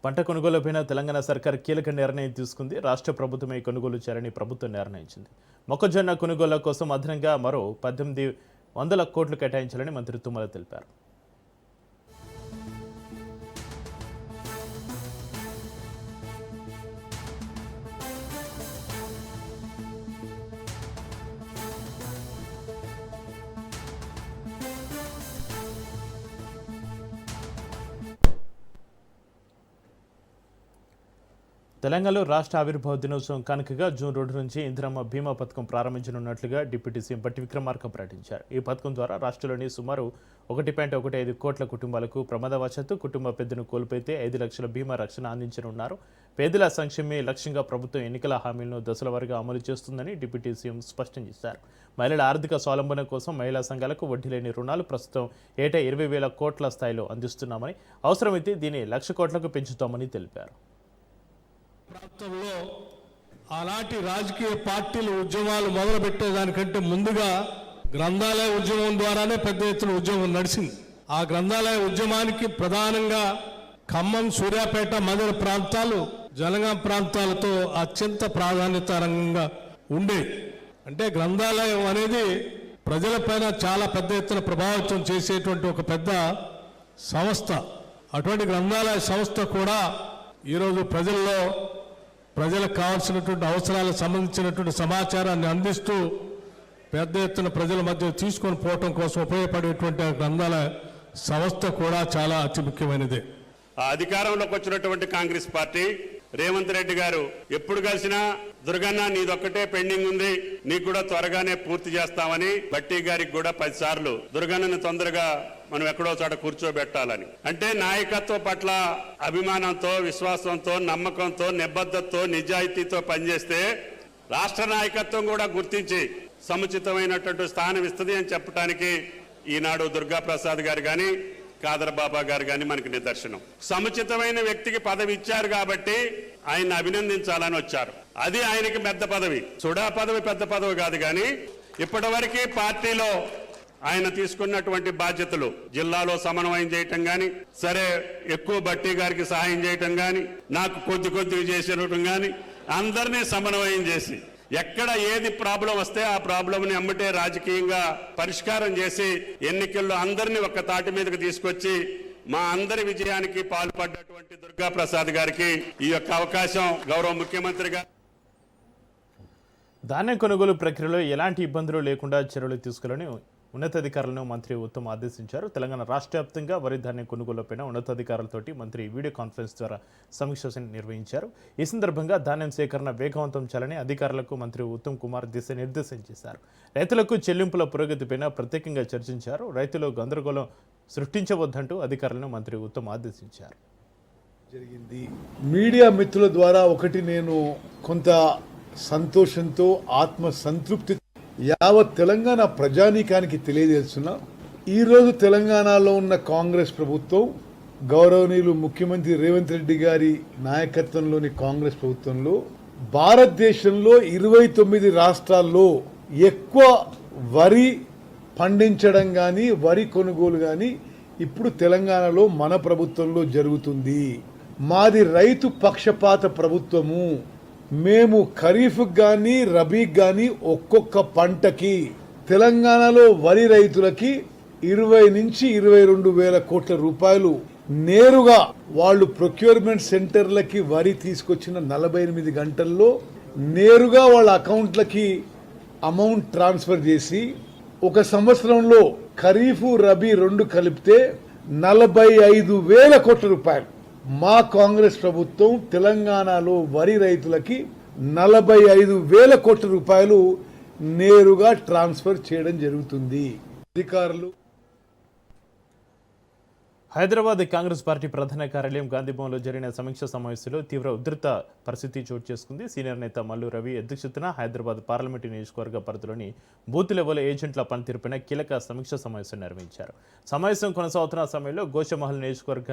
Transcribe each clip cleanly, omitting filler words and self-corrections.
పంట కొనుగోలుపైన తెలంగాణ సర్కార్ కీలక నిర్ణయం తీసుకుంది. రాష్ట్ర ప్రభుత్వమే కొనుగోలు చేయాలని ప్రభుత్వం నిర్ణయించింది. మొక్కజొన్న కొనుగోలు కోసం అదనంగా మరో 1800 కోట్లు కేటాయించాలని మంత్రి తుమ్మల తెలిపారు. తెలంగాణలో రాష్ట్ర ఆవిర్భావ దినోత్సవం కానుకగా జూన్ 2 నుంచి ఇందిరమ్మ బీమా పథకం ప్రారంభించనున్నట్లుగా డిప్యూటీ సీఎం బట్టి విక్రమార్క ప్రకటించారు. ఈ పథకం ద్వారా రాష్ట్రంలోని సుమారు 1.15 కోట్ల కుటుంబాలకు ప్రమాదవశాత్తు కుటుంబ పెద్దను కోల్పోతే 5 లక్షల బీమా రక్షణ అందించనున్నారు. పేదల సంక్షేమే లక్ష్యంగా ప్రభుత్వం ఎన్నికల హామీలను దశల వారీగా అమలు చేస్తుందని డిప్యూటీ సీఎం స్పష్టం చేశారు. మహిళల ఆర్థిక స్వావలంబన కోసం మహిళా సంఘాలకు వడ్డీ లేని రుణాలు ప్రస్తుతం ఏటా 20,000 కోట్ల స్థాయిలో అందిస్తున్నామని, అవసరమైతే దీన్ని 1,00,000 కోట్లకు పెంచుతామని తెలిపారు. ప్రాంతంలో అలాంటి రాజకీయ పార్టీలు ఉద్యమాలు మొదలుపెట్టేదానికంటే ముందుగా గ్రంథాలయ ఉద్యమం ద్వారానే పెద్ద ఎత్తున ఉద్యమం నడిచింది. ఆ గ్రంథాలయ ఉద్యమానికి ప్రధానంగా ఖమ్మం, సూర్యాపేట, మదన ప్రాంతాలు జనగాం ప్రాంతాలతో అత్యంత ప్రాధాన్యతరంగా ఉండే. అంటే గ్రంథాలయం అనేది ప్రజలపైన చాలా పెద్ద ఎత్తున ప్రభావితం చేసేటువంటి ఒక పెద్ద సంస్థ. అటువంటి గ్రంథాలయ సంస్థ కూడా ఈరోజు ప్రజలకు కావాల్సినటువంటి అవసరాలకు సంబంధించినటువంటి సమాచారాన్ని అందిస్తూ పెద్ద ఎత్తున ప్రజల మధ్య తీసుకొని పోవటం కోసం ఉపయోగపడేటువంటి గ్రంథాలయ సంస్థ కూడా చాలా అతి ముఖ్యమైనది. అధికారంలోకి వచ్చినటువంటి కాంగ్రెస్ పార్టీ రేవంత్ రెడ్డి గారు ఎప్పుడు కలిసినా దుర్గన్న నీదొక్కటే పెండింగ్ ఉంది, నీకు కూడా త్వరగానే పూర్తి చేస్తామని బట్టి గారికి కూడా 10 సార్లు దుర్గన్నని తొందరగా మనం ఎక్కడో చోట కూర్చోబెట్టాలని. అంటే నాయకత్వం పట్ల అభిమానంతో, విశ్వాసంతో, నమ్మకంతో, నిబద్ధతతో, నిజాయితీతో పనిచేస్తే రాష్ట్ర నాయకత్వం కూడా గుర్తించి సముచితమైనటువంటి స్థానం ఇస్తుంది అని చెప్పడానికి ఈనాడు దుర్గా ప్రసాద్ గారు కానీ కాదర్ బాబా గారు కానీ మనకి నిదర్శనం. సముచితమైన వ్యక్తికి పదవి ఇచ్చారు కాబట్టి ఆయన అభినందించాలని వచ్చారు. అది ఆయనకి పెద్ద పదవి, సుడా పదవి పెద్ద పదవి కాదు. కానీ ఇప్పటివరకు పార్టీలో ఆయన తీసుకున్నటువంటి బాధ్యతలు జిల్లాలో సమన్వయం చేయటం కానీ, సరే ఎక్కువ బట్టి గారికి సహాయం చేయటం కానీ, నాకు కొద్దిగా చేసేయటం కానీ, అందరినీ సమన్వయం చేసి ఎక్కడ ఏది ప్రాబ్లం వస్తే ఆ ప్రాబ్లంని అమ్మటే రాజకీయంగా పరిష్కారం చేసి ఎన్నికల్లో అందరినీ ఒక్క తాటి మీదకి తీసుకొచ్చి మా అందరి విజయానికి పాల్పడ్డటువంటి దుర్గా ప్రసాద్ గారికి ఈ యొక్క అవకాశం గౌరవ ముఖ్యమంత్రిగా ధాన్యం కొనుగోలు ప్రక్రియలో ఎలాంటి ఇబ్బందులు లేకుండా చర్యలు తీసుకోవాలని ఉన్నతాధికారులను మంత్రి ఉత్తమ్ ఆదేశించారు. తెలంగాణ రాష్ట్ర వ్యాప్తంగా వరి ధాన్యం కొనుగోలుపై ఉన్నతాధికారులతోటి మంత్రి వీడియో కాన్ఫరెన్స్ ద్వారా సమీక్ష నిర్వహించారు. ఈ సందర్భంగా ధాన్యం సేకరణ వేగవంతం చేయాలని అధికారులకు మంత్రి ఉత్తమ్ కుమార్ దిశానిర్దేశం చేశారు. రైతులకు చెల్లింపుల పురోగతిపైన ప్రత్యేకంగా చర్చించారు. రైతులు గందరగోళం సృష్టించవద్దంటూ అధికారులను మంత్రి ఉత్తమ్ ఆదేశించారు. జరిగింది మీడియా మిత్రుల ద్వారా ఒకటి నేను కొంత సంతోషంతో ఆత్మ సంతృప్తి యావత్ తెలంగాణ ప్రజానీకానికి తెలియజేస్తున్నా. ఈరోజు తెలంగాణలో ఉన్న కాంగ్రెస్ ప్రభుత్వం, గౌరవనీయులు ముఖ్యమంత్రి రేవంత్ రెడ్డి గారి నాయకత్వంలోని కాంగ్రెస్ ప్రభుత్వంలో భారతదేశంలో 29 రాష్ట్రాల్లో ఎక్కువ వరి పండించడం కానీ, వరి కొనుగోలు కానీ ఇప్పుడు తెలంగాణలో మన ప్రభుత్వంలో జరుగుతుంది. మాది రైతు పక్షపాత ప్రభుత్వము. మేము ఖరీఫ్కి కానీ, రబీకి కానీ ఒక్కొక్క పంటకి తెలంగాణలో వరి రైతులకి 20 నుంచి 22 వేల కోట్ల రూపాయలు నేరుగా వాళ్ళు ప్రొక్యూర్మెంట్ సెంటర్లకి వరి తీసుకొచ్చిన 48 గంటల్లో నేరుగా వాళ్ళ అకౌంట్లకి అమౌంట్ ట్రాన్స్ఫర్ చేసి, ఒక సంవత్సరంలో ఖరీఫ్, రబీ 2 కలిపితే 45 వేల కోట్ల రూపాయలు మా కాంగ్రెస్ ప్రభుత్వం తెలంగాణలో వరి రైతులకి 45 వేల కోట్ల రూపాయలు నేరుగా ట్రాన్స్ఫర్ చేయడం జరుగుతుంది. అధికారులు హైదరాబాద్ కాంగ్రెస్ పార్టీ ప్రధాన కార్యాలయం గాంధీభవన్లో జరిగిన సమీక్ష సమావేశంలో తీవ్ర ఉధృత పరిస్థితి చోటు చేసుకుంది. సీనియర్ నేత మల్లు రవి అధ్యక్షతన హైదరాబాద్ పార్లమెంటు నియోజకవర్గ పరిధిలోని బూత్ లెవెల్ ఏజెంట్ల పనితీరుపైన కీలక సమీక్ష సమావేశం నిర్వహించారు. సమావేశం కొనసాగుతున్న సమయంలో గోషమహల్ నియోజకవర్గ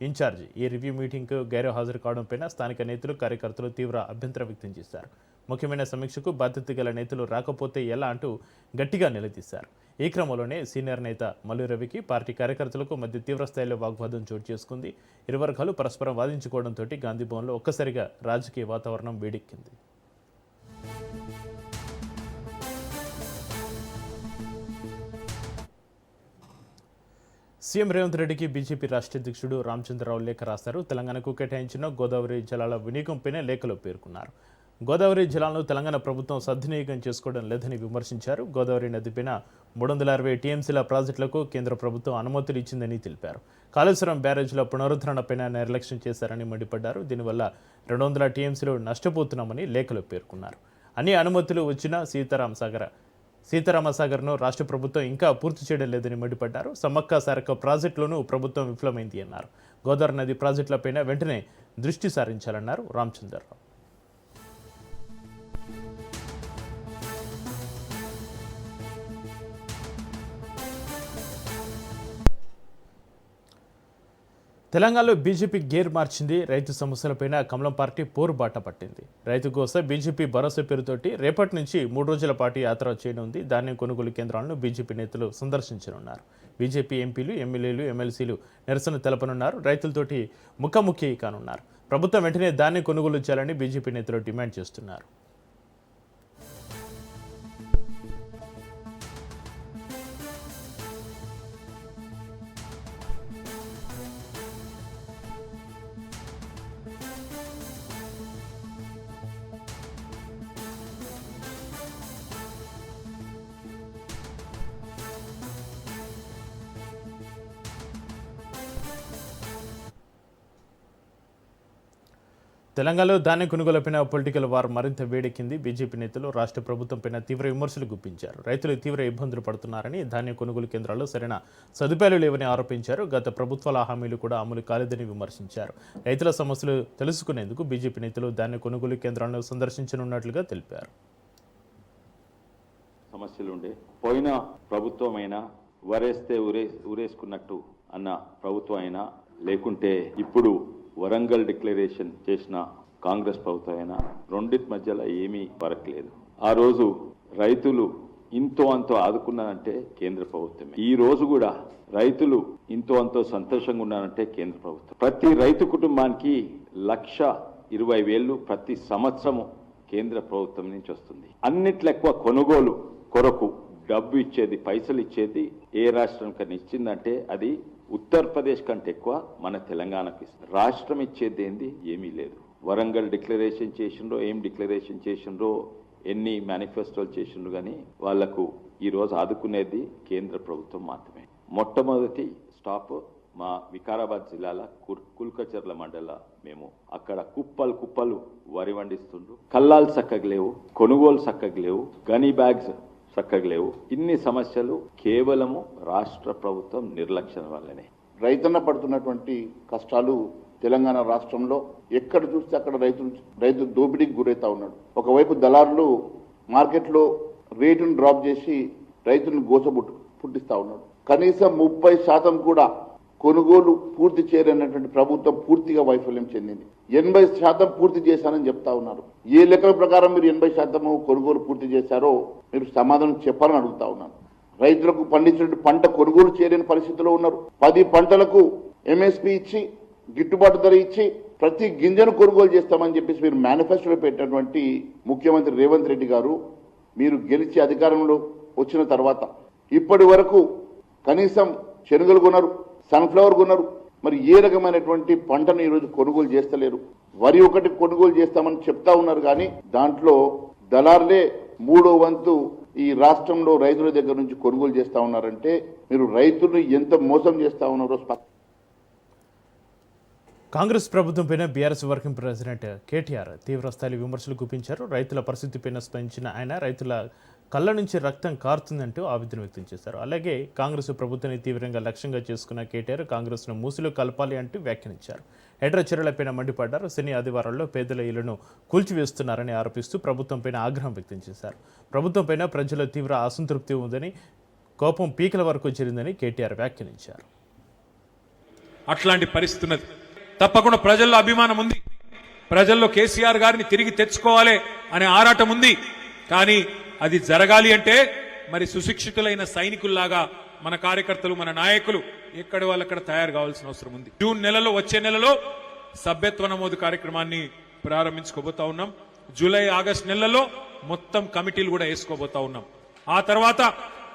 ఇన్ఛార్జి. ఈ రివ్యూ మీటింగ్కు గైరు హాజరు కావడంపైన స్థానిక నేతలు, కార్యకర్తలు తీవ్ర అభ్యంతరం వ్యక్తం చేశారు. ముఖ్యమైన సమీక్షకు బాధ్యత గల నేతలు రాకపోతే ఎలా అంటూ గట్టిగా నిలదీశారు. ఈ క్రమంలోనే సీనియర్ నేత మల్లు రవికి పార్టీ కార్యకర్తలకు మధ్య తీవ్రస్థాయిలో వాగ్వాదం చోటు చేసుకుంది. ఇరు వర్గాలు పరస్పరం వాదించుకోవడంతో గాంధీభవన్లో ఒక్కసారిగా రాజకీయ వాతావరణం వేడెక్కింది. సీఎం రేవంత్ రెడ్డికి బీజేపీ రాష్ట్ర అధ్యక్షుడు రామచంద్రరావు లేఖ రాశారు. తెలంగాణకు కేటాయించిన గోదావరి జలాల వినియోగంపైనే లేఖలో పేర్కొన్నారు. గోదావరి జలాలను తెలంగాణ ప్రభుత్వం సద్వినియోగం చేసుకోవడం లేదని విమర్శించారు. గోదావరి నదిపైన 360 టీఎంసీల ప్రాజెక్టులకు కేంద్ర ప్రభుత్వం అనుమతులు ఇచ్చిందని తెలిపారు. కాళేశ్వరం బ్యారేజ్ల పునరుద్ధరణపైన నిర్లక్ష్యం చేశారని మండిపడ్డారు. దీనివల్ల 200 టీఎంసీలు నష్టపోతున్నామని లేఖలో పేర్కొన్నారు. అన్ని అనుమతులు వచ్చినా సీతారామసాగర్ను రాష్ట్ర ప్రభుత్వం ఇంకా పూర్తి చేయడం లేదని మండిపడ్డారు. సమ్మక్క సారక్క ప్రాజెక్టులోనూ ప్రభుత్వం విఫలమైంది అన్నారు. గోదావరి నది ప్రాజెక్టులపైన వెంటనే దృష్టి సారించాలన్నారు రామచంద్రరావు. తెలంగాణలో బీజేపీ గేర్ మార్చింది. రైతు సమస్యలపైన కమలం పార్టీ పోరుబాట పట్టింది. రైతు కోసం బీజేపీ భరోసా పేరుతోటి రేపటి నుంచి 3 రోజుల పాటు యాత్ర చేయనుంది. ధాన్యం కొనుగోలు కేంద్రాలను బీజేపీ నేతలు సందర్శించనున్నారు. బీజేపీ ఎంపీలు, ఎమ్మెల్యేలు, ఎమ్మెల్సీలు నిరసన తెలపనున్నారు. రైతులతోటి ముఖాముఖి కానున్నారు. ప్రభుత్వం వెంటనే ధాన్యం కొనుగోలు చేయాలని బీజేపీ నేతలు డిమాండ్ చేస్తున్నారు. తెలంగాణలో ధాన్యం కొనుగోలుపైన పొలిటికల్ వార్ మరింత వేడెక్కింది. బీజేపీ నేతలు రాష్ట్ర ప్రభుత్వంపైన తీవ్ర విమర్శలు గుప్పించారు. రైతులు తీవ్ర ఇబ్బందులు పడుతున్నారని, ధాన్యం కొనుగోలు కేంద్రాల్లో సరైన సదుపాయాలు లేవని ఆరోపించారు. గత ప్రభుత్వాల హామీలు కూడా అమలు కాలేదని విమర్శించారు. రైతుల సమస్యలు తెలుసుకునేందుకు బీజేపీ నేతలు ధాన్యం కొనుగోలు కేంద్రాలను సందర్శించనున్నట్లుగా తెలిపారు. సమస్యలుండే పోయిన ప్రభుత్వం అయినా వరేస్తే ఊరేసుకున్నట్టు అన్న ప్రభుత్వం అయినా, లేకుంటే ఇప్పుడు వరంగల్ డిక్లరేషన్ చేసిన కాంగ్రెస్ ప్రభుత్వం అయినా, రెండింటి మధ్యలో ఏమీ వరకలేదు. ఆ రోజు రైతులు ఇంతో అంతో ఆదుకున్నారంటే కేంద్ర ప్రభుత్వమే. ఈ రోజు కూడా రైతులు ఇంతో అంతో సంతోషంగా ఉన్నారంటే కేంద్ర ప్రభుత్వం. ప్రతి రైతు కుటుంబానికి 1,20,000 ప్రతి సంవత్సరము కేంద్ర ప్రభుత్వం నుంచి వస్తుంది. అన్నిట్లో ఎక్కువ కొనుగోలు కొరకు డబ్బు ఇచ్చేది, పైసలు ఇచ్చేది ఏ రాష్ట్రం కన్నా ఇచ్చిందంటే అది ఉత్తరప్రదేశ్ కంటే ఎక్కువ మన తెలంగాణకు ఇస్తుంది. రాష్ట్రం ఇచ్చేది ఏంది? ఏమీ లేదు. వరంగల్ డిక్లరేషన్ చేసిండ్రో, ఏం డిక్లరేషన్ చేసిండ్రో, ఎన్ని మేనిఫెస్టోలు చేసిండ్రు, కానీ వాళ్లకు ఈరోజు ఆదుకునేది కేంద్ర ప్రభుత్వం మాత్రమే. మొట్టమొదటి స్టాప్ మా వికారాబాద్ జిల్లాల కుల్కచర్ల మండల మేము అక్కడ కుప్పలు వరి వండిస్తుండ్రు. కల్లాలు చక్కగా లేవు, కొనుగోలు చక్కగా లేవు, గనీ బ్యాగ్స్ చక్కగా లేవు. ఇన్ని సమస్యలు కేవలము రాష్ట్ర ప్రభుత్వం నిర్లక్ష్యం వల్లనే. రైతన్న పడుతున్నటువంటి కష్టాలు తెలంగాణ రాష్ట్రంలో ఎక్కడ చూస్తే అక్కడ రైతు దోపిడీకి గురైతా ఉన్నాడు. ఒకవైపు దళారులు మార్కెట్లో రేటును డ్రాప్ చేసి రైతులను పుట్టిస్తా ఉన్నాడు. కనీసం 30% కూడా కొనుగోలు పూర్తి చేయలేనటువంటి ప్రభుత్వం పూర్తిగా వైఫల్యం చెందింది. 80% పూర్తి చేశారని చెప్తా ఉన్నారు. ఏ లెక్కల ప్రకారం మీరు 80% కొనుగోలు పూర్తి చేశారో మీరు సమాధానం చెప్పాలని అడుగుతా ఉన్నాను. రైతులకు పండించిన పంట కొనుగోలు చేయలేని పరిస్థితిలో ఉన్నారు. 10 పంటలకు MSP ఇచ్చి, గిట్టుబాటు ధర ఇచ్చి ప్రతి గింజను కొనుగోలు చేస్తామని చెప్పేసి మీరు మేనిఫెస్టోలో పెట్టినటువంటి ముఖ్యమంత్రి రేవంత్ రెడ్డి గారు, మీరు గెలిచి అధికారంలో వచ్చిన తర్వాత ఇప్పటి వరకు కనీసం శనగలు కొన్నారు, సన్ఫ్లవర్ కొన్నారు. మరి ఏ రకమైనటువంటి పంటను ఈరోజు కొనుగోలు చేస్తలేరు. వరి ఒకటి కొనుగోలు చేస్తామని చెప్తా ఉన్నారు, కానీ దాంట్లో దళారులే 3వ వంతు ఈ రాష్ట్రంలో రైతుల దగ్గర నుంచి కొనుగోలు చేస్తా ఉన్నారంటే మీరు రైతులను ఎంత మోసం చేస్తా ఉన్నారో. కాంగ్రెస్ ప్రభుత్వంపైన బీఆర్ఎస్ వర్కింగ్ ప్రెసిడెంట్ కేటీఆర్ తీవ్రస్థాయి విమర్శలు గుప్పించారు. రైతుల పరిస్థితిపైన స్పందించిన ఆయన రైతుల కళ్ళ నుంచి రక్తం కారుతుందంటూ ఆవేదన వ్యక్తం చేశారు. అలాగే కాంగ్రెస్ ప్రభుత్వాన్ని తీవ్రంగా లక్ష్యంగా చేసుకున్న కేటీఆర్ కాంగ్రెస్ను మూసిలో కలపాలి అంటూ వ్యాఖ్యానించారు. హెడ్ర చర్యలపైన మండిపడ్డారు. శని ఆదివారాల్లో పేదల ఇళ్లను కూల్చివేస్తున్నారని ఆరోపిస్తూ ప్రభుత్వంపైన ఆగ్రహం వ్యక్తం చేశారు. ప్రభుత్వంపైన ప్రజల తీవ్ర అసంతృప్తి ఉందని, కోపం పీకల వరకు చేరిందని కేటీఆర్ వ్యాఖ్యానించారు. అట్లాంటి పరిస్థితి ఉన్నది. తప్పకుండా ప్రజల్లో అభిమానం ఉంది, ప్రజల్లో కేసీఆర్ గారిని తిరిగి తెచ్చుకోవాలి అనే ఆరాటం ఉంది. కానీ అది జరగాలి అంటే మరి సుశిక్షితులైన సైనికుల్లాగా మన కార్యకర్తలు, మన నాయకులు ఎక్కడ వాళ్ళక్కడ తయారు కావాల్సిన అవసరం ఉంది. జూన్ నెలలో, వచ్చే నెలలో సభ్యత్వ నమోదు కార్యక్రమాన్ని ప్రారంభించుకోబోతా ఉన్నాం. జూలై, ఆగస్టు నెలలో మొత్తం కమిటీలు కూడా వేసుకోబోతా ఉన్నాం. ఆ తర్వాత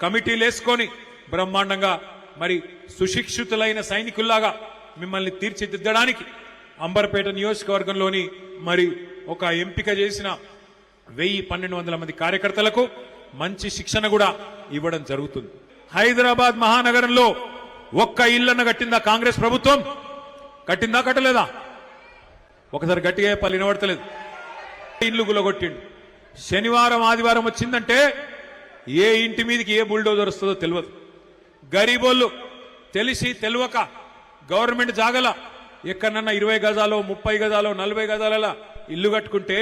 కమిటీలు వేసుకొని బ్రహ్మాండంగా మరి సుశిక్షితులైన సైనికుల్లాగా మిమ్మల్ని తీర్చిదిద్దడానికి అంబర్పేట నియోజకవర్గంలోని మరి ఒక ఎంపిక చేసిన 1000-1200 మంది కార్యకర్తలకు మంచి శిక్షణ కూడా ఇవ్వడం జరుగుతుంది. హైదరాబాద్ మహానగరంలో ఒక్క ఇళ్లను కట్టిందా కాంగ్రెస్ ప్రభుత్వం? కట్టిందా, కట్టలేదా? ఒకసారి గట్టిగా చెప్పాలి, వినబడతలేదు. ఇల్లు గులగొట్టిండు. శనివారం, ఆదివారం వచ్చిందంటే ఏ ఇంటి మీదకి ఏ బుల్డోజర్ వస్తుందో తెలియదు. గరీబోళ్ళు తెలిసి తెలియక గవర్నమెంట్ జాగల ఎక్కడన్నా 20 గజాలో, 30 గజాలో, 40 గజాలలో ఇల్లు కట్టుకుంటే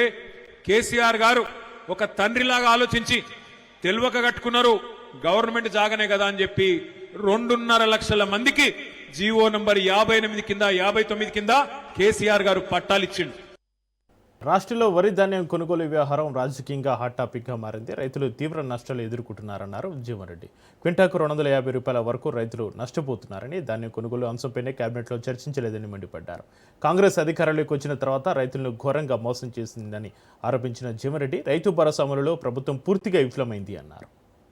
కేసీఆర్ గారు ఒక తండ్రిలాగా ఆలోచించి తెలియక కట్టుకున్నారు. గవర్నమెంట్ జాగనే కదా అని చెప్పి 2.5 లక్షల మందికి జీవో నంబర్ 58 కింద, 59 కింద కేసీఆర్ గారు పట్టాలిచ్చిండు. రాష్ట్రంలో వరి ధాన్యం కొనుగోలు వ్యవహారం రాజకీయంగా హాట్ టాపిక్గా మారింది. రైతులు తీవ్ర నష్టాలు ఎదుర్కొంటున్నారన్నారు జీవన్రెడ్డి. క్వింటాకు 250 రూపాయల వరకు రైతులు నష్టపోతున్నారని, ధాన్యం కొనుగోలు అంశంపైనే కేబినెట్లో చర్చించలేదని మండిపడ్డారు. కాంగ్రెస్ అధికారంలోకి వచ్చిన తర్వాత రైతులను ఘోరంగా మోసం చేసిందని ఆరోపించిన జీవన్రెడ్డి, రైతు భరోసా అమలులో ప్రభుత్వం పూర్తిగా విఫలమైంది అన్నారు.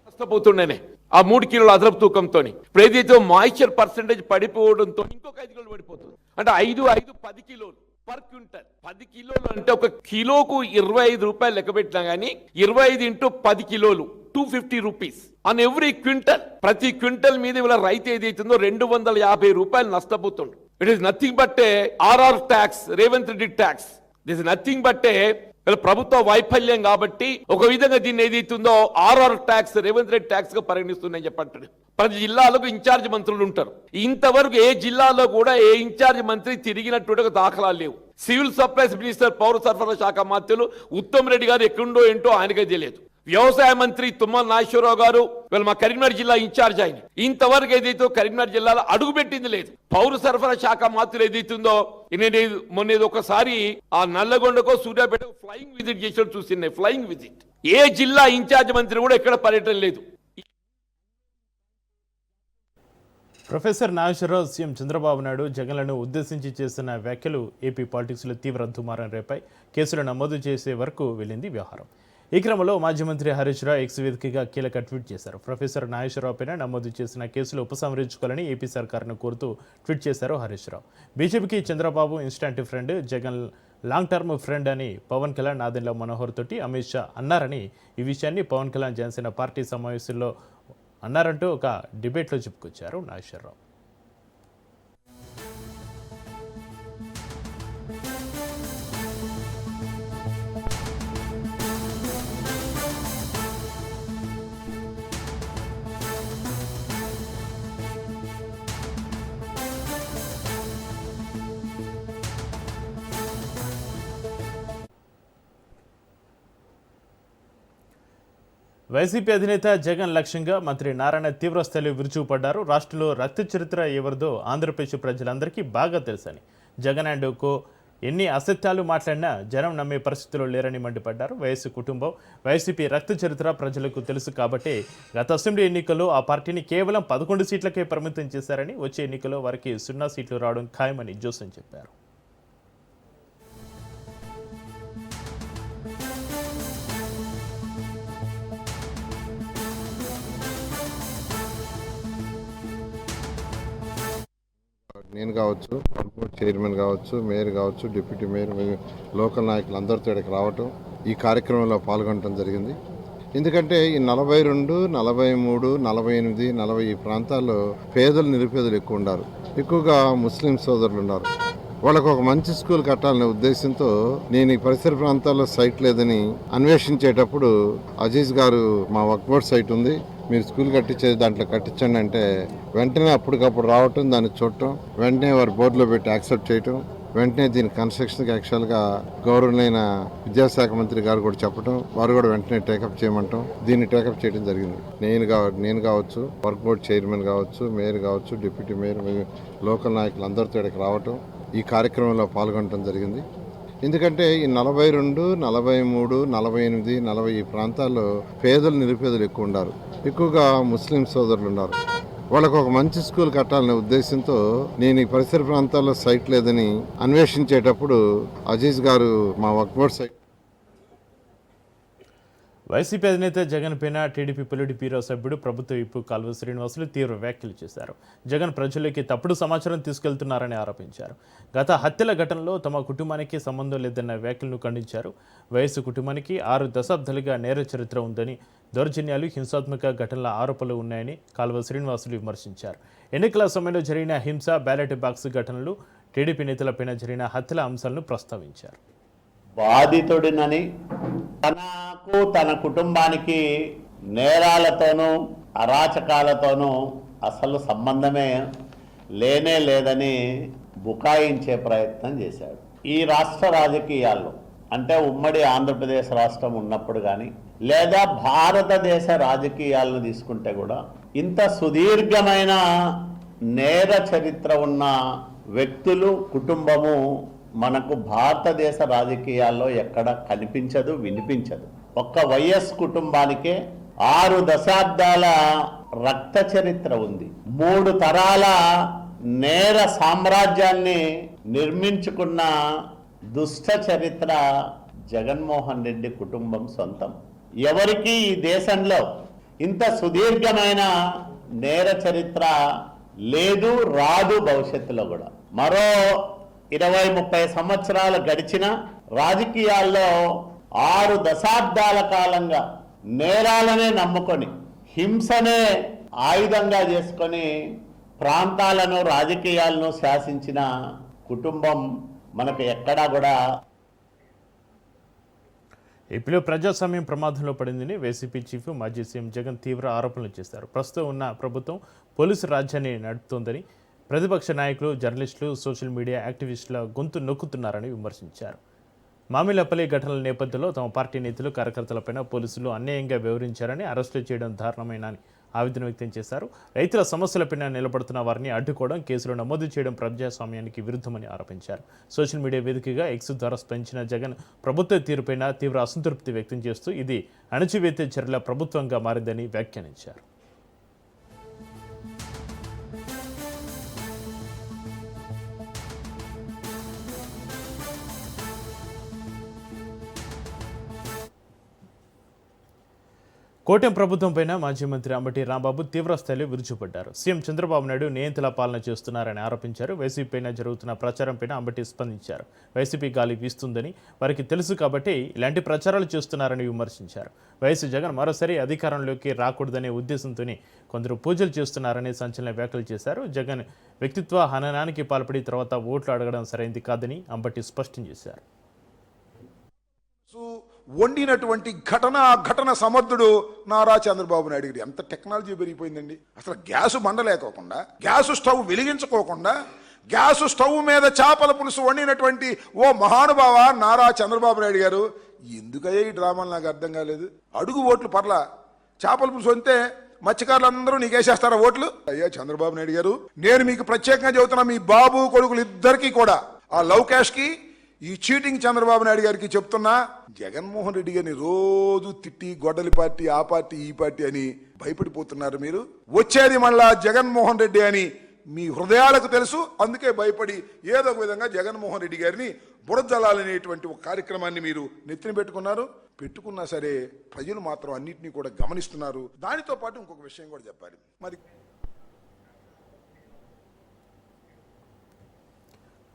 నష్టపోతుండేనే ఆ 3 కిలోల అదనపు తూకంతో ఇప్పుడు ఏదైతే మాయిశ్చర్ పర్సెంటేజ్ పడిపోవడంతో ఇంకొక 5 కిలోలు పడిపోతుంది. అంటే 10 కిలోలు పర్ క్వింటల్. 10 కిలోలు అంటే ఒక కిలోకు 25 రూపాయలు లెక్క పెట్టినా గానీ 25 ఇంటూ 10 కిలోలు 250 రూపీస్ ఆన్ ఎవ్రీ క్వింటల్. ప్రతి క్వింటల్ మీద ఇవాళ రైతు ఏదైతుందో 250 రూపాయలు నష్టపోతుండు. It is nothing but RR tax, Revanth Reddy tax. This is nothing but ప్రభుత్వ వైఫల్యం. కాబట్టి ఒక విధంగా దీన్ని ఏదైతుందో RR tax, Revanth Reddy tax గా పరిగణిస్తుందని చెప్పంటాడు. ప్రతి జిల్లాలకు ఇన్ఛార్జ్ మంత్రులు ఉంటారు. ఇంతవరకు ఏ జిల్లాలో కూడా ఏ ఇన్ఛార్జ్ మంత్రి తిరిగినట్టు దాఖలాలు లేవు. సివిల్ సప్లైస్ మినిస్టర్, పౌర సరఫరా శాఖ మంత్రులు ఉత్తమ్ రెడ్డి గారు ఎక్కడుండో ఏంటో ఆయనకే తెలియదు. వ్యవసాయ మంత్రి తుమ్మల నాగేశ్వరరావు గారు వీళ్ళు మా కరీంనగర్ జిల్లా ఇన్ఛార్జ్ ఆయన, ఇంతవరకు ఏదైతే కరీంనగర్ జిల్లాలో అడుగుపెట్టింది లేదు. పౌర సరఫరా శాఖ మంత్రులు ఏదైతుందో మొన్న ఒకసారి ఆ నల్లగొండకో సూర్యాపేటకో ఫ్లయింగ్ విజిట్ చేసినట్టు చూస్తున్నాయి. Flying visit. ఏ జిల్లా ఇన్ఛార్జ్ మంత్రి కూడా ఎక్కడ పర్యటన లేదు. ప్రొఫెసర్ నాగేశ్వరరావు సీఎం చంద్రబాబు నాయుడు జగన్లను ఉద్దేశించి చేస్తున్న వ్యాఖ్యలు ఏపీ పాలిటిక్స్లో తీవ్ర దుమారం రేపాయి. కేసులు నమోదు చేసే వరకు వెళ్ళింది వ్యవహారం. ఈ క్రమంలో మాజీ మంత్రి హరీష్ రావు ఎక్స్ వేదికగా కీలక ట్వీట్ చేశారు. ప్రొఫెసర్ నాగేశ్వరరావు పైన నమోదు చేసిన కేసులు ఉపసంహరించుకోవాలని ఏపీ సర్కార్ను కోరుతూ ట్వీట్ చేశారు హరీష్ రావు. బీజేపీకి Chandrababu instant friend, Jagan long term friend అని పవన్ కళ్యాణ్, నాదెండ్ల మనోహర్ తోటి అమిత్ షా అన్నారని, ఈ విషయాన్ని పవన్ కళ్యాణ్ జనసేన పార్టీ సమావేశంలో అన్నారంటూ ఒక డిబేట్లో చెప్పుకొచ్చారు నాగేశ్వరరావు. వైసీపీ అధినేత జగన్ లక్ష్యంగా మంత్రి నారాయణ తీవ్రస్థాయిలో విరుచుకుపడ్డారు. రాష్ట్రంలో రక్త చరిత్ర ఎవరిదో ఆంధ్రప్రదేశ్ ప్రజలందరికీ బాగా తెలుసని, జగన్ అండ్ కో ఎన్ని అసత్యాలు మాట్లాడినా జనం నమ్మే పరిస్థితుల్లో లేరని మండిపడ్డారు. వైఎస్ కుటుంబం, వైసీపీ రక్త చరిత్ర ప్రజలకు తెలుసు కాబట్టి గత అసెంబ్లీ ఎన్నికల్లో ఆ పార్టీని కేవలం 11 సీట్లకే పరిమితం చేశారని, వచ్చే ఎన్నికల్లో వారికి 0 సీట్లు రావడం ఖాయమని జోసెన్ చెప్పారు. నేను కావచ్చు, బోర్డ్ చైర్మన్ కావచ్చు, మేయర్ కావచ్చు, డిప్యూటీ మేయర్, లోకల్ నాయకులు అందరితో ఇక్కడికి రావటం, ఈ కార్యక్రమంలో పాల్గొనడం జరిగింది. ఎందుకంటే ఈ 42, 43, 48, 40 ఈ ప్రాంతాల్లో పేదలు, నిరుపేదలు ఎక్కువ ఉన్నారు. ఎక్కువగా ముస్లిం సోదరులు ఉన్నారు. వాళ్ళకు ఒక మంచి స్కూల్ కట్టాలనే ఉద్దేశంతో నేను ఈ పరిసర ప్రాంతాల్లో సైట్ లేదని అన్వేషించేటప్పుడు అజీజ్ గారు మా వక్ఫ్ బోర్డ్ సైట్ ఉంది, మీరు స్కూల్ కట్టించేది దాంట్లో కట్టించండి అంటే వెంటనే అప్పటికప్పుడు రావటం, దాన్ని చూడటం, వెంటనే వారి బోర్డులో పెట్టి యాక్సెప్ట్ చేయటం, వెంటనే దీని కన్స్ట్రక్షన్కి యాక్చువల్గా గౌరవనీయ విద్యాశాఖ మంత్రి గారు కూడా చెప్పడం, వారు కూడా వెంటనే టేకప్ చేయమంటాం, దీన్ని టేకప్ చేయడం జరిగింది. నేను కావచ్చు, వర్క్ బోర్డ్ చైర్మన్ కావచ్చు, మేయర్ కావచ్చు, డిప్యూటీ మేయర్, లోకల్ నాయకులు అందరితో ఇక్కడికి రావటం, ఈ కార్యక్రమంలో పాల్గొనడం జరిగింది. ఎందుకంటే ఈ 42, 43, 48, 40 ఈ ప్రాంతాల్లో పేదలు నిరుపేదలు ఎక్కువ ఉన్నారు. ఎక్కువగా ముస్లిం సోదరులు ఉన్నారు. వాళ్ళకు ఒక మంచి స్కూల్ కట్టాలనే ఉద్దేశంతో నేను ఈ పరిసర ప్రాంతాల్లో సైట్ లేదని అన్వేషించేటప్పుడు అజీజ్ గారు మా వర్క్ బోర్డ్ సైట్ వైసీపీ అధినేత జగన్ పైన టీడీపీ పొలిటి బ్యూరో సభ్యుడు ప్రభుత్వ విప్ కాల్వ శ్రీనివాసులు తీవ్ర వ్యాఖ్యలు చేశారు. జగన్ ప్రజల్లోకి తప్పుడు సమాచారం తీసుకెళ్తున్నారని ఆరోపించారు. గత హత్యల ఘటనలో తమ కుటుంబానికి సంబంధం లేదన్న వ్యాఖ్యలను ఖండించారు. వైఎస్ కుటుంబానికి 6 దశాబ్దాలుగా నేర చరిత్ర ఉందని, దౌర్జన్యాలు, హింసాత్మక ఘటనల ఆరోపణలు ఉన్నాయని కాల్వ శ్రీనివాసులు విమర్శించారు. ఎన్నికల సమయంలో జరిగిన హింస, బ్యాలెట్ బాక్స్ ఘటనలు, టీడీపీ నేతలపైన జరిగిన హత్యల అంశాలను ప్రస్తావించారు. బాధితుడినని, తనకు తన కుటుంబానికి నేరాలతోనూ అరాచకాలతోనూ అసలు సంబంధమే లేదని బుకాయించే ప్రయత్నం చేశాడు. ఈ రాష్ట్ర రాజకీయాల్లో అంటే ఉమ్మడి ఆంధ్రప్రదేశ్ రాష్ట్రం ఉన్నప్పుడు కానీ లేదా భారతదేశ రాజకీయాలను తీసుకుంటే కూడా ఇంత సుదీర్ఘమైన నేర చరిత్ర ఉన్న వ్యక్తులు, కుటుంబము మనకు భారతదేశ రాజకీయాల్లో ఎక్కడ కనిపించదు, వినిపించదు. ఒక్క వైఎస్ కుటుంబానికే 6 దశాబ్దాల రక్త చరిత్ర ఉంది. 3 తరాల నేర సామ్రాజ్యాన్ని నిర్మించుకున్న దుష్ట చరిత్ర జగన్మోహన్ రెడ్డి కుటుంబం సొంతం. ఎవరికి ఈ దేశంలో ఇంత సుదీర్ఘమైన నేర చరిత్ర లేదు, రాదు భవిష్యత్తులో కూడా. మరో 20-30 సంవత్సరాలు గడిచిన రాజకీయాల్లో 6 దశాబ్దాల కాలంగా నేరాలనే నమ్ముకొని, హింసనే ఆయుధంగా చేసుకొని ప్రాంతాలను, రాజకీయాలను శాసించిన కుటుంబం మనకు ఎక్కడా కూడా. ఏపీలో ప్రజాస్వామ్యం ప్రమాదంలో పడిందని వైసీపీ చీఫ్ మాజీ సీఎం జగన్ తీవ్ర ఆరోపణలు చేశారు. ప్రస్తుతం ఉన్న ప్రభుత్వం పోలీసు రాజ్యాన్ని నడుపుతోందని, ప్రతిపక్ష నాయకులు, జర్నలిస్టులు, సోషల్ మీడియా యాక్టివిస్టుల గొంతు నొక్కుతున్నారని విమర్శించారు. మామిలపల్లి ఘటనల నేపథ్యంలో తమ పార్టీ నేతలు, కార్యకర్తలపైన పోలీసులు అన్యాయంగా వ్యవహరించారని, అరెస్టులు చేయడం దారుణమైనని ఆవేదన వ్యక్తం చేశారు. రైతుల సమస్యలపైన నిలబడుతున్న వారిని అడ్డుకోవడం, కేసులు నమోదు చేయడం ప్రజాస్వామ్యానికి విరుద్ధమని ఆరోపించారు. సోషల్ మీడియా వేదికగా ఎక్స్ ద్వారా స్పందించిన జగన్ ప్రభుత్వ తీరుపైన తీవ్ర అసంతృప్తి వ్యక్తం చేస్తూ ఇది అణచివేత చర్యల ప్రభుత్వంగా మారిందని వ్యాఖ్యానించారు. కోటెం ప్రభుత్వంపైన మాజీ మంత్రి అంబటి రాంబాబు తీవ్రస్థాయిలో విరుచుపడ్డారు. సీఎం చంద్రబాబు నాయుడు నియంత్రణ పాలన చేస్తున్నారని ఆరోపించారు. వైసీపీపైన జరుగుతున్న ప్రచారంపైన అంబటి స్పందించారు. వైసీపీ గాలి వీస్తుందని వారికి తెలుసు కాబట్టి ఇలాంటి ప్రచారాలు చేస్తున్నారని విమర్శించారు. వైఎస్ జగన్ మరోసారి అధికారంలోకి రాకూడదనే ఉద్దేశంతోనే కొందరు పూజలు చేస్తున్నారని సంచలన వ్యాఖ్యలు చేశారు. జగన్ వ్యక్తిత్వ హననానికి పాల్పడి తర్వాత ఓట్లు అడగడం సరైంది కాదని అంబటి స్పష్టం చేశారు. వండినటువంటి ఘటన సమర్థుడు నారా చంద్రబాబు నాయుడు గారు. ఎంత టెక్నాలజీ పెరిగిపోయిందండి. అసలు గ్యాసు మండలేకోకుండా, గ్యాసు స్టవ్ వెలిగించుకోకుండా, గ్యాసు స్టవ్ మీద చేపల పులుసు వండినటువంటి ఓ మహానుభావ నారా చంద్రబాబు నాయుడు గారు. ఎందుకయ్యా ఈ డ్రామాలు నాకు అర్థం కాలేదు. అడుగు ఓట్లు పర్లా, చేపల పులుసు వంతే మత్స్యకారులందరూ నీకేసేస్తారా ఓట్లు? అయ్యా చంద్రబాబు నాయుడు గారు, నేను మీకు ప్రత్యేకంగా చెబుతున్నా, మీ బాబు కొడుకులు ఇద్దరికీ కూడా ఆ లవ్ క్యాష్కి, ఈ చీటింగ్ చంద్రబాబు నాయుడు గారికి చెప్తున్నా, జగన్మోహన్ రెడ్డి గారిని రోజు తిట్టి గొడ్డలి పార్టీ, ఆ పార్టీ, ఈ పార్టీ అని భయపడిపోతున్నారు మీరు. వచ్చేది మళ్ళా జగన్మోహన్ రెడ్డి అని మీ హృదయాలకు తెలుసు. అందుకే భయపడి ఏదో ఒక విధంగా జగన్మోహన్ రెడ్డి గారిని బురదలాలనేటువంటి ఒక కార్యక్రమాన్ని మీరు నెత్తిన పెట్టుకున్నా సరే ప్రజలు మాత్రం అన్నింటినీ కూడా గమనిస్తున్నారు. దానితో పాటు ఇంకొక విషయం కూడా చెప్పాలి. మరి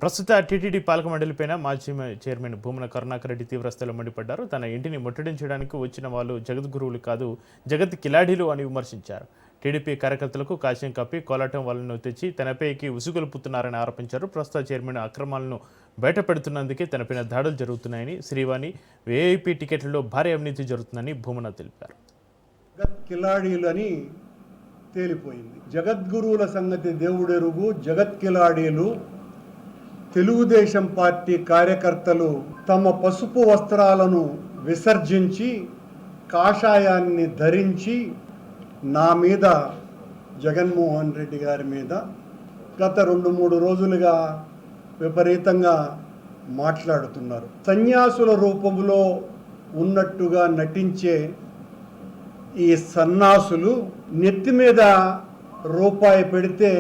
ప్రస్తుత టీటీడీ పాలక మండలిపైన మాజీ చైర్మన్ భూమన కరుణాకర్ రెడ్డి తీవ్రస్థాయిలో మండిపడ్డారు. తన ఇంటిని ముట్టడించడానికి వచ్చిన వాళ్ళు జగద్గురువులు కాదు, జగత్ కిలాడీలు అని విమర్శించారు. టీడీపీ కార్యకర్తలకు కాశ్యం కప్పి కోలాటం వాళ్ళను తెచ్చి తనపైకి ఉసుగొలుపుతున్నారని ఆరోపించారు. ప్రస్తుత చైర్మన్ అక్రమాలను బయటపెడుతున్నందుకే తనపైన దాడులు జరుగుతున్నాయని, శ్రీవాణి వేఐపీ టికెట్లలో భారీ అవినీతి జరుగుతుందని భూమన తెలిపారు. జగత్ కిలాడీలు అని తేలిపోయింది. జగద్గురువుల సంగతి దేవుడెరుగు, జగత్ కిలాడీలు తెలుగుదేశం పార్టీ కార్యకర్తలు తమ పసుపు వస్త్రాలను విసర్జించి కాషాయాన్ని ధరించి నా మీద, జగన్మోహన్ రెడ్డి గారి మీద గత 2-3 రోజులుగా విపరీతంగా మాట్లాడుతున్నారు. సన్యాసుల రూపంలో ఉన్నట్టుగా నటించే ఈ సన్నాసులు నెత్తి మీద రూపాయి పెడితే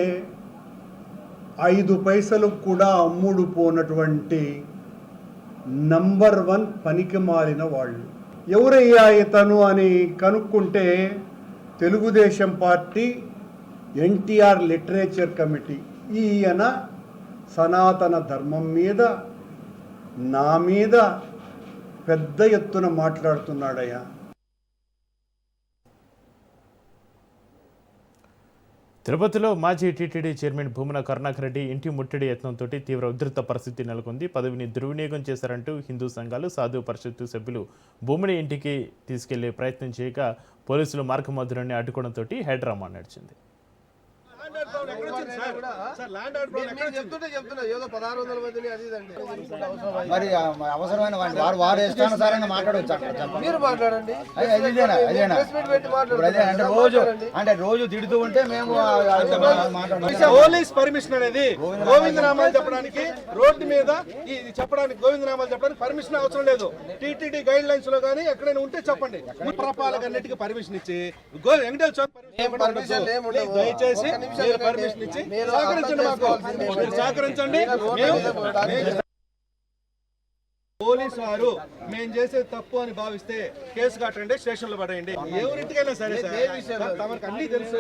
5 పైసలకు కూడా అమ్ముడు పోనటువంటి నంబర్ 1 పనికి మాలిన వాళ్ళు. ఎవరయ్యా ఇతను అని కనుక్కుంటే Telugu Desam party NTR literature committee. ఈయన సనాతన ధర్మం మీద, నా మీద పెద్ద ఎత్తున మాట్లాడుతున్నాడయ్యా. తిరుపతిలో మాజీ టీటీడీ చైర్మన్ భూమన కరుణాకర్ రెడ్డి ఇంటి ముట్టడి యత్నంతో తీవ్ర ఉధృత పరిస్థితి నెలకొంది. పదవిని దుర్వినియోగం చేశారంటూ హిందూ సంఘాలు, సాధు పరిషత్తు సభ్యులు భూమని ఇంటికి తీసుకెళ్లే ప్రయత్నం చేయగా పోలీసులు మార్గమధ్యులని అడ్డుకోవడంతో హైడ్రామా నడిచింది. మరి అవసరమైన వారు ఇష్టానుసారంగా మాట్లాడవచ్చు. మీరు మాట్లాడండి. అంటే రోజు తిడుతూ ఉంటే మేము పోలీస్ పర్మిషన్ అనేది గోవిందనామాలు చెప్పడానికి, రోడ్డు మీద ఇది చెప్పడానికి, గోవిందనామాలు చెప్పడానికి పర్మిషన్ అవసరం లేదు. టీటీడీ గైడ్ లైన్స్ లో కానీ ఎక్కడైనా ఉంటే చెప్పండి. ప్రపాలకన్నిటికీ పర్మిషన్ ఇచ్చి దయచేసి పర్మిషన్ ఇచ్చి సహకరించండి, మాకు సహకరించండి. పోలీసు వారు మేము చేసే తప్పు అని భావిస్తే కేసు కట్టండి, స్టేషన్ లో పడేయండి. ఎవరింటికైనా సరే సార్, తమకు అన్ని తెలుసు.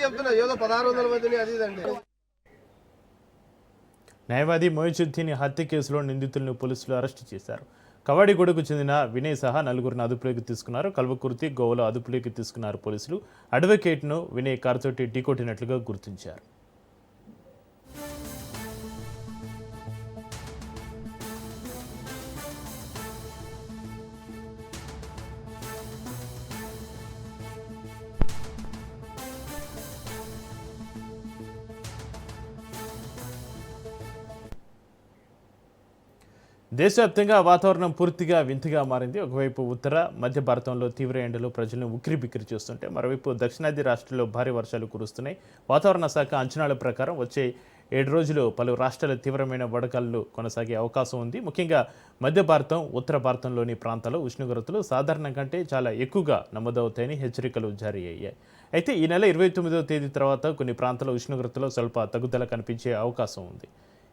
చెప్తున్నా ఏదో 1600 మందిని అది ఇదండి. న్యాయవాది మొయిజుద్దీన్ హత్య కేసులో నిందితులను పోలీసులు అరెస్టు చేశారు. కవాడిగూడకు చెందిన వినయ్ సహా 4గురిని అదుపులోకి తీసుకున్నారు. కల్వకుర్తి, గోవలో అదుపులోకి తీసుకున్నారు పోలీసులు. అడ్వకేట్ను వినయ్ కారుతోటి ఢీకొట్టినట్లుగా గుర్తించారు. దేశవ్యాప్తంగా వాతావరణం పూర్తిగా వింతగా మారింది. ఒకవైపు ఉత్తర మధ్య భారతంలో తీవ్ర ఎండలు ప్రజలను ఉక్కిరిబిక్కిరి చేస్తుంటే, మరోవైపు దక్షిణాది రాష్ట్రాల్లో భారీ వర్షాలు కురుస్తున్నాయి. వాతావరణ శాఖ అంచనాల ప్రకారం వచ్చే 7 రోజులు పలు రాష్ట్రాల తీవ్రమైన వడగాలులు కొనసాగే అవకాశం ఉంది. ముఖ్యంగా మధ్య భారతం, ఉత్తర భారతంలోని ప్రాంతాల్లో ఉష్ణోగ్రతలు సాధారణం కంటే చాలా ఎక్కువగా నమోదవుతాయని హెచ్చరికలు జారీ అయ్యాయి. అయితే ఈ నెల 29వ తేదీ తర్వాత కొన్ని ప్రాంతాల ఉష్ణోగ్రతలో స్వల్ప తగ్గుదల కనిపించే అవకాశం ఉంది.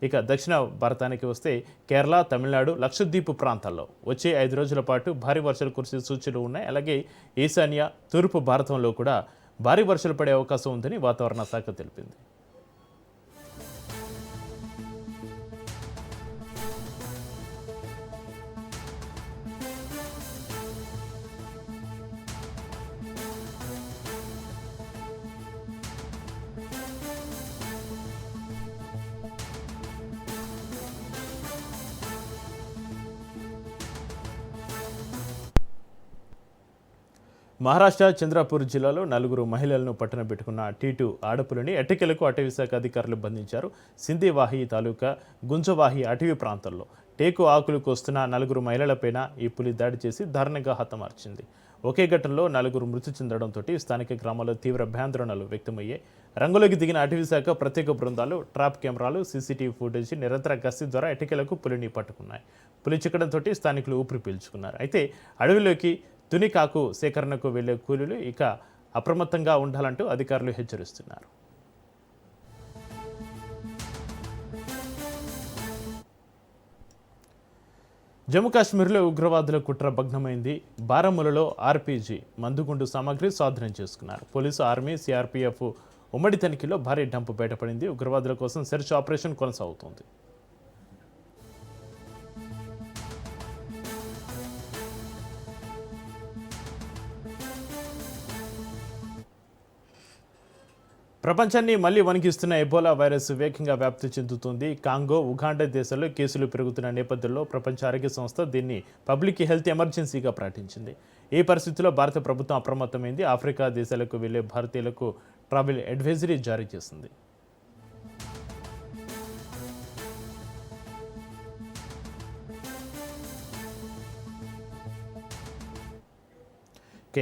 ఇక దక్షిణ భారతానికి వస్తే కేరళ, తమిళనాడు, లక్షద్వీప్ ప్రాంతాల్లో వచ్చే 5 రోజుల పాటు భారీ వర్షాలు కురిసే సూచనలు ఉన్నాయి. అలాగే ఈశాన్య, తూర్పు భారతంలో కూడా భారీ వర్షాలు పడే అవకాశం ఉందని వాతావరణ శాఖ తెలిపింది. మహారాష్ట్ర చంద్రపూర్ జిల్లాలో 4 మహిళలను పట్టణ పెట్టుకున్న T2 ఆడపులిని ఎట్టకేలకు అటవీశాఖ అధికారులు బంధించారు. సింధేవాహి తాలూకా గుంజవాహి అటవీ ప్రాంతంలో టేకు ఆకులు కోస్తున్న 4 మహిళలపైన ఈ పులి దాడి చేసి దారుణంగా హతమార్చింది. ఒకే ఘటనలో 4 మృతి చెందడంతో స్థానిక గ్రామాల్లో తీవ్ర భయాందోళనలు వ్యక్తమయ్యాయి. రంగులోకి దిగిన అటవీశాఖ ప్రత్యేక బృందాలు, ట్రాప్ కెమెరాలు, సీసీటీవీ ఫుటేజ్ నిరంతర గస్తీ ద్వారా ఎట్టకేలకు పులిని పట్టుకున్నాయి. పులి చిక్కడంతో స్థానికులు ఊపిరి పీల్చుకున్నారు. అయితే అడవిలోకి తునికాకు సేకరణకు వెళ్లే కూలీలు ఇక అప్రమత్తంగా ఉండాలంటూ అధికారులు హెచ్చరిస్తున్నారు. జమ్మూ కాశ్మీర్లో ఉగ్రవాదుల కుట్ర భగ్నమైంది. బారాములలో ఆర్పీజీ మందుగుండు సామాగ్రి స్వాధీనం చేసుకున్నారు. పోలీసు, ఆర్మీ, సిఆర్పీఎఫ్ ఉమ్మడి తనిఖీలో భారీ డంపు బయటపడింది. ఉగ్రవాదుల కోసం సెర్చ్ ఆపరేషన్ కొనసాగుతోంది. ప్రపంచాన్ని మళ్లీ వణికిస్తున్న ఎబోలా వైరస్ వేగంగా వ్యాప్తి చెందుతుంది. కాంగో, ఉగాండా దేశాల్లో కేసులు పెరుగుతున్న నేపథ్యంలో ప్రపంచ ఆరోగ్య సంస్థ దీన్ని పబ్లిక్ హెల్త్ ఎమర్జెన్సీగా ప్రకటించింది. ఈ పరిస్థితుల్లో భారత ప్రభుత్వం అప్రమత్తమైంది. ఆఫ్రికా దేశాలకు వెళ్లే భారతీయులకు ట్రావెల్ అడ్వైజరీ జారీ చేసింది.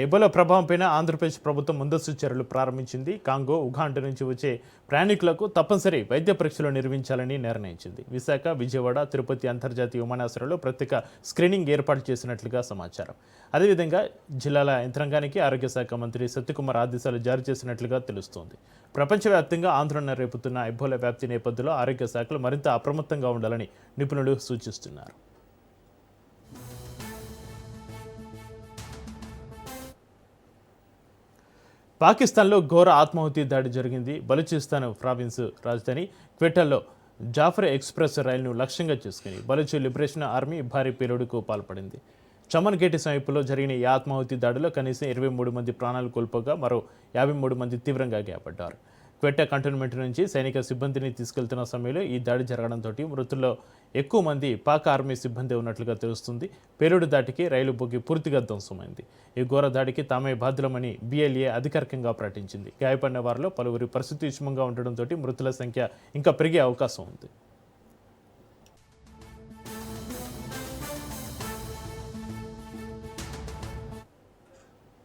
ఎబోలా ప్రభావంపై ఆంధ్రప్రదేశ్ ప్రభుత్వం ముందస్తు చర్యలు ప్రారంభించింది. కాంగో, ఉగాండా నుంచి వచ్చే ప్రయాణికులకు తప్పనిసరి వైద్య పరీక్షలు నిర్వహించాలని నిర్ణయించింది. విశాఖ, విజయవాడ, తిరుపతి అంతర్జాతీయ విమానాశ్రయాల్లో ప్రత్యేక స్క్రీనింగ్ ఏర్పాటు చేసినట్లుగా సమాచారం. అదేవిధంగా జిల్లాల యంత్రాంగానికి ఆరోగ్య శాఖ మంత్రి సత్యకుమార్ ఆదేశాలు జారీ చేసినట్లుగా తెలుస్తోంది. ప్రపంచవ్యాప్తంగా ఆందోళన రేపుతున్న ఎబోలా వ్యాప్తి నేపథ్యంలో ఆరోగ్య శాఖలు మరింత అప్రమత్తంగా ఉండాలని నిపుణులు సూచిస్తున్నారు. పాకిస్తాన్లో ఘోర ఆత్మాహుతి దాడి జరిగింది. బలూచిస్తాన్ ప్రావిన్స్ రాజధాని క్వెటాలో జాఫర్ ఎక్స్ప్రెస్ రైలును లక్ష్యంగా చేసుకుని బలూచి లిబరేషన్ ఆర్మీ భారీ పేలుడుకు పాల్పడింది. చమన్ గేట్ సమీపంలో జరిగిన ఈ ఆత్మాహుతి దాడిలో కనీసం 23 మంది ప్రాణాలు కోల్పోగా మరో 53 మంది తీవ్రంగా గాయపడ్డారు. క్వెట్టా కంటోన్మెంట్ నుంచి సైనిక సిబ్బందిని తీసుకెళ్తున్న సమయంలో ఈ దాడి జరగడంతో మృతుల్లో ఎక్కువ మంది పాక్ ఆర్మీ సిబ్బంది ఉన్నట్లుగా తెలుస్తుంది. పేలుడు దాడికి రైలు బోగి పూర్తిగా ధ్వంసమైంది. ఈ ఘోర దాడికి తామే బాధ్యులమని BLA అధికారికంగా ప్రకటించింది. గాయపడిన వారిలో పలువురి పరిస్థితి విషమంగా ఉండడంతో మృతుల సంఖ్య ఇంకా పెరిగే అవకాశం ఉంది.